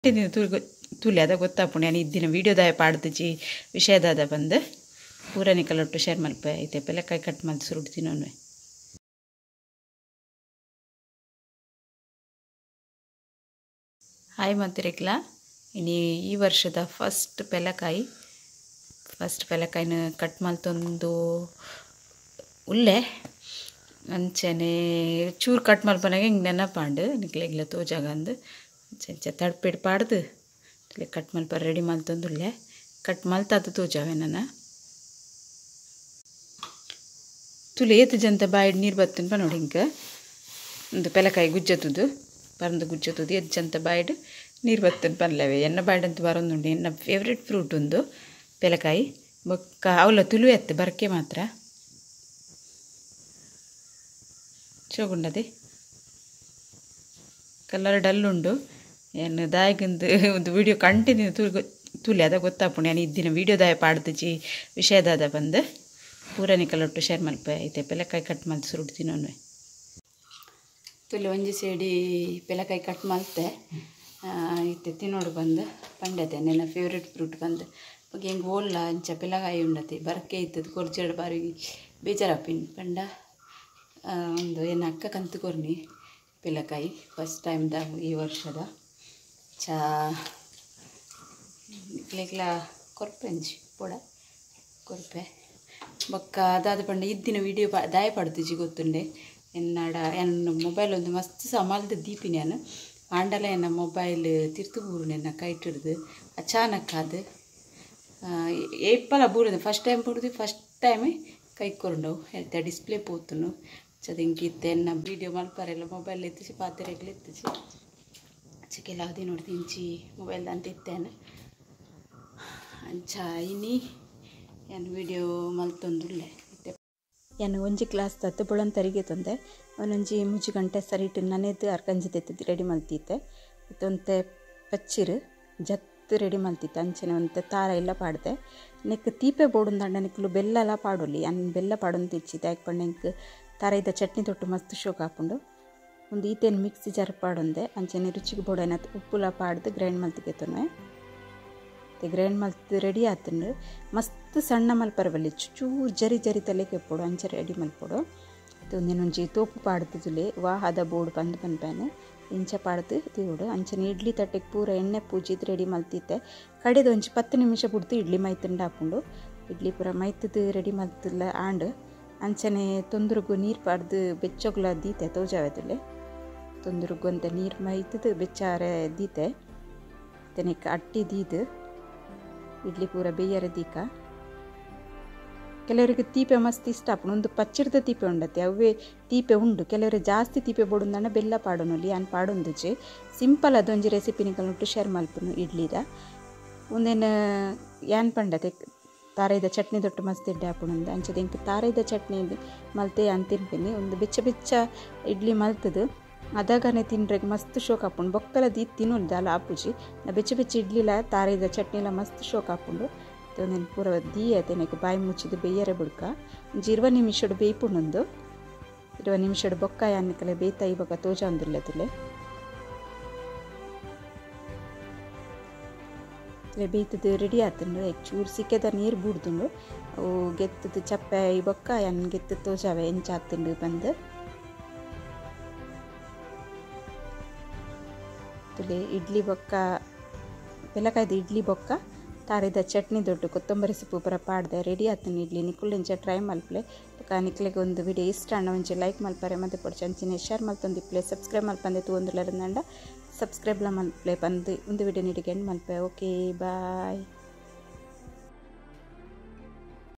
ತುಲೆ ಅದ ಗೊತ್ತಾಪುಣೆ ನಾನು ಇದ್ದಿನ ವೀಡಿಯೋದಾಯ ಪಾಡ್ದಿಜಿ ವಿಷಯದಾದ ಬಂದು ಪೂರನಿ ಕಲೊಟ್ಟು ಶೇರ್ ಮಲ್ಪ ಐತೆ ಪೆಲೆಕಾಯಿ ಕಟ್ ಮಲ್ತು ಸುರುಡು ತಿನ್ನೋನ್ವೆ. ಹಾಯ್ ಮತ್ತಿರಕ್ಲ ಇನಿ ಈ ವರ್ಷದ ಫಸ್ಟ್ ಪೆಲೆಕಾಯಿನ ಕಟ್ ಮಲ್ತೊಂದು ಉಲ್ಲೆ ಅಂಚನೆ ಚೂರು ಕಟ್ ಮಲ್ಪನಾಗ ಹಿಂಗೆ ನೆನಪಾಂಡು ನಿಕ್ಲೆಗ್ಲ ತೋಜಾಗ ಅಂದು ಚೆಂಚ ತಡ್ಪೆಡ್ ಪಾಡ್ದು ಕಟ್ ಮಲ್ಪ ರೆಡಿ ಮಲ್ತೊಂದುಲ್ಲೆ ಕಟ್ ಮಲ್ತಾದು ತೋಜಾವೆ ನಾನು ತುಲೆ ಏತು ಜಂತ ಬಾಯಿಡ್ ನೀರು ಬತ್ತುನ್ಪ ನೋಡಿ ಹಿಂಗೆ ಒಂದು ಪೆಲೆಕಾಯಿ ಗುಜ್ಜತುದು ಪರಂದು ಗುಜ್ಜತುದು ಎದ್ದು ಜಂತ ಬಾಯಿಡ್ ನೀರು ಬತ್ತುನ್ ಪನ್ಲವೆ ಎನ್ನ ಬಾಯಿಡ್ ಅಂತ ಬರೋದುಂಡು ಎನ್ನ ಫೇವ್ರೆಟ್ ಫ್ರೂಟ್ ಒಂದು ಪೆಲೆಕಾಯಿ ಬೊಕ್ಕ ಅವಲ ತುಳು ಎತ್ತು ಬರಕೆ ಮಾತ್ರ ಚೋಗುಂಡದೆ ಕಲರ್ ಡಲ್ ಉಂಡು ಏನು ದಾಯಗಿಂದು ಒಂದು ವಿಡಿಯೋ ಕಂಟಿನ್ಯೂ ತುಲೆ ಅದ ಗೊತ್ತಾಪುಣೆ ನಾನು ಇದ್ದಿನ ವೀಡಿಯೋದಾಯ ಪಾಡ್ದಿಜಿ ವಿಷಯದಾದ ಬಂದು ಪೂರನಿ ಕಲೊಟ್ಟು ಶೇರ್ ಮಲ್ಪ ಐತೆ ಪೆಲೆಕಾಯಿ ಕಟ್ ಮಲ್ತು ಸುರುಡು ತಿನ್ನೋನ್ವೆ. ತುಲೆ ಒಂಜಿ ಸೇಡಿ ಪೆಲೆಕಾಯಿ ಕಟ್ ಮಲ್ತೆ ಇತ್ತೆ ತಿನ್ನೋಡು ಬಂದು ಪಂಡತೆ ನನ್ನ ಫೇವ್ರೆಟ್ ಫ್ರೂಟ್ ಬಂದು ಬಗ್ಗೆ ಹೆಂಗೆ ಓಲ್ಲ ಅಂಚ ಪೆಲೆಕಾಯಿ ಉಂಡತಿ ಬರಕೆ ಇತ್ತದು ಕೊರ್ಜೆರಡು ಬಾರಿ ಬೇಜಾರಪ್ಪಿನ ಪಂಡ ಒಂದು ಏನು ಅಕ್ಕ ಕಂತು ಕೊರ್ನಿ ಪೆಲೆಕಾಯಿ ಫಸ್ಟ್ ಟೈಮ್ದ ಈ ವರ್ಷದ ಚಾ ಇಕ್ಲೆಗ್ಲ ಕೊರ್ಪೆಂಜಿ ಪೋಡ ಕೊರ್ಪೆ ಬೊಕ್ಕ ಅದಾದ ಪಂಡ ಇದ್ದಿನ ವೀಡಿಯೋ ದಾಯ ಪಡ್ತಿಜಿ ಗೊತ್ತುಂಡೆ ಎನ್ನ ಮೊಬೈಲ್ ಒಂದು ಮಸ್ತ್ ಸಮಾಲ್ದ ದೀಪಿನಿ ನಾನು ಆಂಡಲ ಎನ್ನ ಮೊಬೈಲ್ ತಿರ್ತು ಬೂರು ಎನ್ನ ಕೈಟಿಡ್ದು ಅಚಾನಕ್ ಅದು ಏಪಲ ಬೂರದು ಫಸ್ಟ್ ಟೈಮ್ ಬೂರ್ದು ಫಸ್ಟ್ ಟೈಮೇ ಕೈ ಕೊರಂಡವು ಹೇಳ್ತೆ ಡಿಸ್ಪ್ಲೇ ಪೋತುನು ಚದಿಂಗೆ ಇತ್ತೆ ಎನ್ನ ವೀಡಿಯೋ ಮಲ್ಪರೆಲ್ಲ ಮೊಬೈಲ್ ಎತ್ತಿಸಿ ಪಾತ್ರೆಗ್ಲ ಎತ್ತಿಸಿ ಅಚ್ಚಕ್ಕೆಲ್ಲ ಅದೇ ನೋಡ್ದು ಇಂಚಿ ಮೊಬೈಲ್ ಅಂತ ಇತ್ತೇನೆ ಅಂಚ ಇನಿ ಏನು ವೀಡಿಯೋ ಮಲ್ತೊಂದುಲ್ಲೆ ಇತ್ತೆ ಏನು ಒಂಜಿ ಕ್ಲಾಸ್ ತತ್ತು ಬುಳಂತರಿಗೆ ತಂದೆ ಅವನೊಂಜಿ ಮುಜ್ಜಿ ಗಂಟೆ ಸರಿಟ್ಟು ನನೆದು ಅರ್ಕಂಜಿ ತೆತ್ತಿದ್ದು ರೆಡಿ ಮಲ್ತಿತ್ತೆ ಇತ್ತೊಂತೆ ಪಚ್ಚಿರು ಜತ್ತು ರೆಡಿ ಮಲ್ತಿತ್ತು ಅಂಚನೆ ಒಂತೆ ತಾರ ಎಲ್ಲ ಪಾಡ್ದೆ ನೆಕ್ ತೀಪೆ ಬೋಡುಂದಂಡ ನೆಕ್ಲು ಬೆಲ್ಲ ಎಲ್ಲ ಪಾಡೋಲಿ ಅನ್ ಬೆಲ್ಲ ಪಾಡೊಂದು ತಿಚ್ಚಿತ್ತು ಯಾಕೆ ಪಂಡ ನೆಕ್ ತಾರ ಇದ್ದ ಚಟ್ನಿ ತೊಟ್ಟು ಮಸ್ತ್ ಶೋಕ್ ಹಾಕೊಂಡು ಒಂದು ಈತೇನು ಮಿಕ್ಸಿ ಜಾರ್ ಪಾಡೊಂದೆ ಅಂಚನೆ ರುಚಿಗೆ ಬೋಡೇನ ಉಪ್ಪುಲ ಪಾಡ್ದು ಗ್ರೈಂಡ್ ಮಲ್ತಿಗೆತ್ತೊನ್ವೆ ಗ್ರೈಂಡ್ ಮಲ್ತು ರೆಡಿ ಆತಂಡು ಮಸ್ತ್ ಸಣ್ಣ ಮಲ್ಪರವಲ್ಲಿ ಚೂರು ಜರಿ ಜರಿ ತಲೆ ಕೆಪ್ಪೋಡು ಅಂಚೆ ರೆಡಿ ಮಲ್ಪೋಡು ಒಂದಿನೊಂಜಿ ತೋಪು ಪಾಡ್ದುಲೆ ವಾಹದ ಬೋರ್ಡು ಬಂದು ಪನ್ಪೇನೆ ಇಂಚ ಪಾಡ್ದು ತೀವೋಡು ಅಂಚನೆ ಇಡ್ಲಿ ತಟ್ಟೆಗೆ ಪೂರ ಎಣ್ಣೆ ಪೂಜಿದು ರೆಡಿ ಮಲ್ತಿತ್ತೆ ಕಡೆದು ಒಂಚಿ 10 ನಿಮಿಷ ಬಿಡ್ತು ಇಡ್ಲಿ ಮೈತಂಡು ಹಾಕೊಂಡು ಇಡ್ಲಿ ಪೂರ ಮೈತದು ರೆಡಿ ಮಲ್ತಿಲ್ಲ ಆಂಡು ಅಂಚನೆ ತೊಂದರೆಗೂ ನೀರು ಪಾಡ್ದು ಬೆಚ್ಚೋಗ್ಲ ದೀತೆ ತೋಜಾವೆದುಲೆ ತೊಂದರೆಗೂ ಅಂತ ನೀರು ಮೈತದು ಬೆಚ್ಚಾರೆ ದೀತೆ ತೆನೆಕ್ ಅಟ್ಟಿ ದೀದು ಇಡ್ಲಿ ಪೂರ ಬೇಯರೆ ದೀಕ ಕೆಲವರಿಗೆ ತೀಪೆ ಮಸ್ತ್ ಇಷ್ಟ ಆಪುಂಡು ಒಂದು ಪಚ್ಚಿಡ್ದ ತೀಪೆ ಉಂಡತ್ತೆ ಅವೇ ತೀಪೆ ಉಂಡು ಕೆಲವರಿಗೆ ಜಾಸ್ತಿ ತೀಪೆ ಬೋಡುಂದಣ್ಣ ಬೆಲ್ಲ ಪಾಡೋನಲ್ಲಿ ಅನ್ ಪಾಡೊಂದುಜಿ ಸಿಂಪಲ್ ಅದೊಂಜಿ ರೆಸಿಪಿನಿ ಕಲ್ನುಟ್ಟು ಶೇರ್ ಮಲ್ಪುನು ಇಡ್ಲಿದ ಒಂದೇನು ಏನ್ ಪಂಡತೆ ತಾರೈದ ಚಟ್ನಿ ದೊಟ್ಟು ಮಸ್ತ್ ಎಡ್ಡೆ ಹಾಪುಣಂದು ಅಂಚದ ಇಂಕ ತಾರೈದ ಚಟ್ನಿ ಮಲ್ತೆ ಅಂತಿನ್ಪೇನಿ ಒಂದು ಬೆಚ್ಚ ಇಡ್ಲಿ ಮಲ್ತದು ಅದಾಗನೇ ತಿನ್ರೆಗೆ ಮಸ್ತ್ ಶೋಕ್ ಹಾಪುಂಡು ಬೊಕ್ಕಲ ದೀತ್ ತಿನ್ನೋಲ್ದು ಅಲ್ಲ ಆಪುಜಿ ನಾ ಬೆಚ್ಚ ಇಡ್ಲಿಲ ತಾರೈದ ಚಟ್ನಿಲ ಮಸ್ತ್ ಶೋಕ್ ಹಾಪುಂಡು ಒಂದೇನು ಪೂರ ದೀಯತೆ ನೆಕ್ ಬಾಯಿ ಮುಚ್ಚಿದು ಬೇಯರೆ ಬಿಡ್ಕ ಒಂಜಿ 20 ನಿಮಿಷಡು ಬೇಯ್ಪುಣೊಂದು 20 ನಿಮಿಷಡು ಬೊಕ್ಕಾಯ ಅನ್ನಕಲೆ ಬೇಯ್ತಾ ಇವಾಗ ತೋಜ ಅಂದುಲ್ಲೆ ತುಲೆ ಬೇಯ್ತದು ರೆಡಿ ಆತಂಡು ಚೂರು ಸಿಕ್ಕೆದ ನೀರು ಬೂಡ್ದುಂಡು ಅವು ಗೆತ್ತದು ಚಪ್ಪೆ ಈ ಬೊಕ್ಕಾಯ ಗೆತ್ತು ತೋಜಾವೆ ಎಂಚ ಆತಂಡು ಬಂದು ತುಲೆ ಇಡ್ಲಿ ಬೊಕ್ಕ ಪೆಲೆಕಾಯ್ದು ಇಡ್ಲಿ ಬೊಕ್ಕ ತಾರಿದ ಚಟ್ನಿ ದೊಡ್ಡು ಕೊತ್ತಂಬರಿ ಸೊಪ್ಪು ಪೂರ ಪಾಡ್ದೆ ರೆಡಿ ಆತನ ಇಡ್ಲಿ ನಿಕ್ಕುಲ್ ಇಂಚ ಟ್ರೈ ಮಲ್ಪಲೆ ನಿಕ್ಲೆಗೆ ಒಂದು ವಿಡಿಯೋ ಇಷ್ಟ ಅಣ್ಣ ಒಂಚೆ ಲೈಕ್ ಮಲ್ಪರೆ ಮತ್ತೆ ಪೊಡ್ಚ ಅಂಚಿನ ಶೇರ್ ಮಲ್ತೊಂದಿಪ್ಲೆ ಸಬ್ಸ್ಕ್ರೈಬ್ ಮಲ್ಪಂದೆ ತೂಂದುಲರಂದಂಡ ಸಬ್ಸ್ಕ್ರೈಬ್ಲ ಮಲ್ಪಲೆ ಬಂದು ಒಂದು ವಿಡಿಯೋ ನೀಡಿಗೆ ಎಂಡ್ ಮಲ್ಪೆ ಓಕೆ ಬಾಯ್.